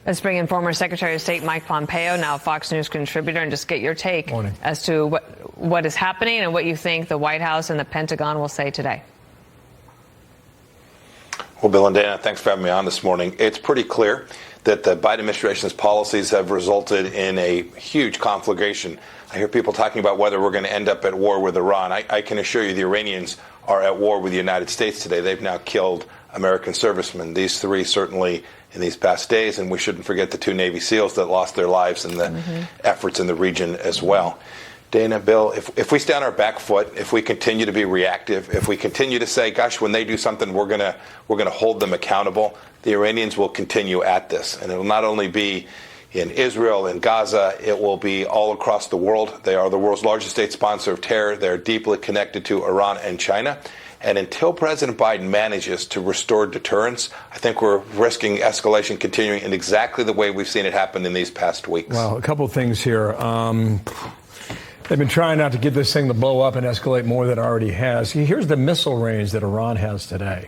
Let's bring in former Secretary of State Mike Pompeo, now a Fox News contributor, and just get your take as to what is happening and what you think the White House and the Pentagon will say today. Well, Bill and Dana, thanks for having me on this morning. It's pretty clear that the Biden administration's policies have resulted in a huge conflagration. I hear people talking about whether we're going to end up at war with Iran. I can assure you the Iranians are at war with the United States today. They've now killed American servicemen. These three certainly in these past days, and we shouldn't forget the 2 Navy SEALs that lost their lives in the efforts in the region as well. Dana, Bill, if we stay on our back foot, if we continue to be reactive, if we continue to say, gosh, when they do something, we're gonna hold them accountable, the Iranians will continue at this. And it will not only be in Israel, in Gaza, it will be all across the world. They are the world's largest state sponsor of terror. They're deeply connected to Iran and China. And until President Biden manages to restore deterrence, I think we're risking escalation continuing in exactly the way we've seen it happen in these past weeks. Well, a couple of things here. They've been trying not to get this thing to blow up and escalate more than it already has. Here's the missile range that Iran has today.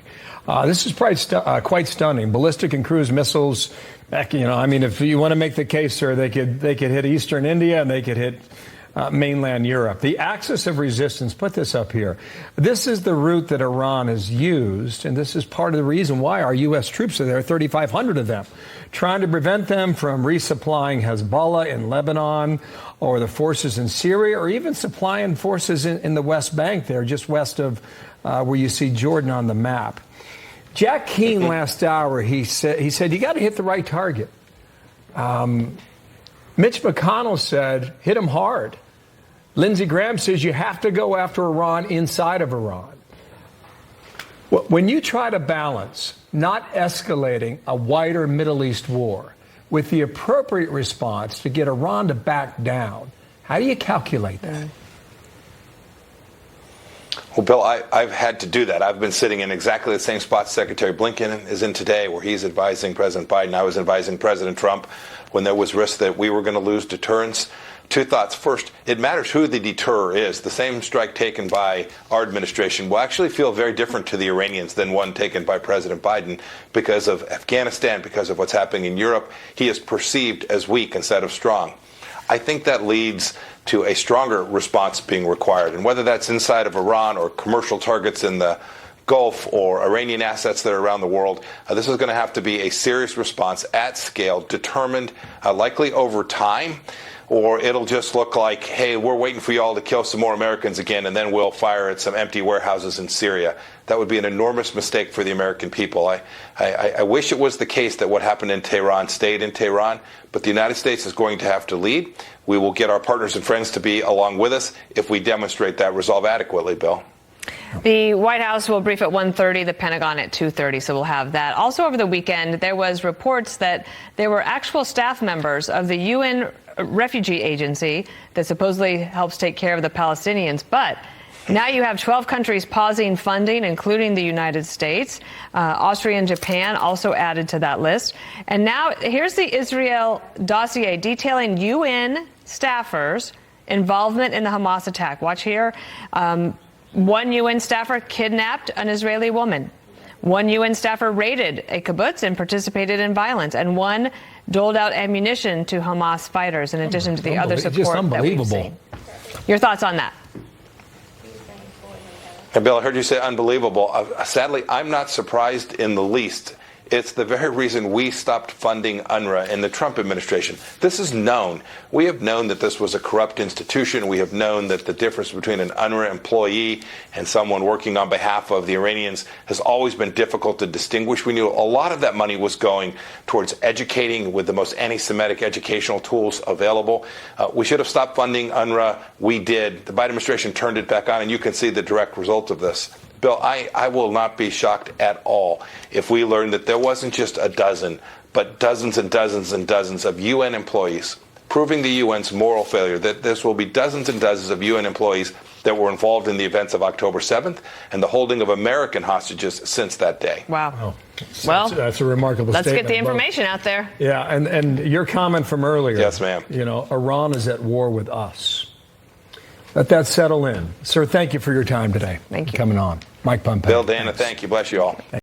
This is quite stunning. Ballistic and cruise missiles. I mean, if you want to make the case, sir, they could hit eastern India and they could hit mainland Europe. The axis of resistance, put this up here. This is the route that Iran has used, and this is part of the reason why our U.S. troops are there, 3,500 of them, trying to prevent them from resupplying Hezbollah in Lebanon or the forces in Syria, or even supplying forces in the West Bank there, just west of where you see Jordan on the map. Jack Keane last hour, he said you got to hit the right target. Mitch McConnell said, hit him hard. Lindsey Graham says you have to go after Iran inside of Iran. When you try to balance not escalating a wider Middle East war with the appropriate response to get Iran to back down, how do you calculate that? Well, Bill, I've had to do that. I've been sitting in exactly the same spot Secretary Blinken is in today, where he's advising President Biden. I was advising President Trump when there was risk that we were going to lose deterrence. 2 thoughts. First, it matters who the deterror is. The same strike taken by our administration will actually feel very different to the Iranians than one taken by President Biden because of Afghanistan, because of what's happening in Europe. He is perceived as weak instead of strong. I think that leads to a stronger response being required. And whether that's inside of Iran or commercial targets in the Gulf or Iranian assets that are around the world, this is going to have to be a serious response at scale, determined, likely over time, or it'll just look like, hey, we're waiting for you all to kill some more Americans again, and then we'll fire at some empty warehouses in Syria. That would be an enormous mistake for the American people. I wish it was the case that what happened in Tehran stayed in Tehran, but the United States is going to have to lead. We will get our partners and friends to be along with us if we demonstrate that resolve adequately, Bill. The White House will brief at 1:30, the Pentagon at 2:30, so we'll have that. Also over the weekend, there was reports that there were actual staff members of the UN refugee agency that supposedly helps take care of the Palestinians, but now you have 12 countries pausing funding, including the United States. Austria and Japan also added to that list. And now here's the Israel dossier detailing UN staffers' involvement in the Hamas attack. Watch here. One UN staffer kidnapped an Israeli woman. One UN staffer raided a kibbutz and participated in violence. And one doled out ammunition to Hamas fighters, in addition to the other support that we've seen. Your thoughts on that? Hey, Bill, I heard you say unbelievable. Sadly, I'm not surprised in the least. It's the very reason we stopped funding UNRWA in the Trump administration. This is known. We have known that this was a corrupt institution. We have known that the difference between an UNRWA employee and someone working on behalf of the Iranians has always been difficult to distinguish. We knew a lot of that money was going towards educating with the most anti-Semitic educational tools available. We should have stopped funding UNRWA. We did. The Biden administration turned it back on, and you can see the direct result of this. Bill, I will not be shocked at all if we learn that there wasn't just a dozen, but dozens and dozens and dozens of UN employees, proving the UN's moral failure, that this will be dozens and dozens of UN employees that were involved in the events of October 7th and the holding of American hostages since that day. Wow. Oh, well, that's a remarkable statement. Let's get the information out there. Yeah, and your comment from earlier. Yes, ma'am. You know, Iran is at war with us. Let that settle in. Sir, thank you for your time today. Thank you. Coming on. Mike Pompeo. Bill, Dana, thank you. Bless you all.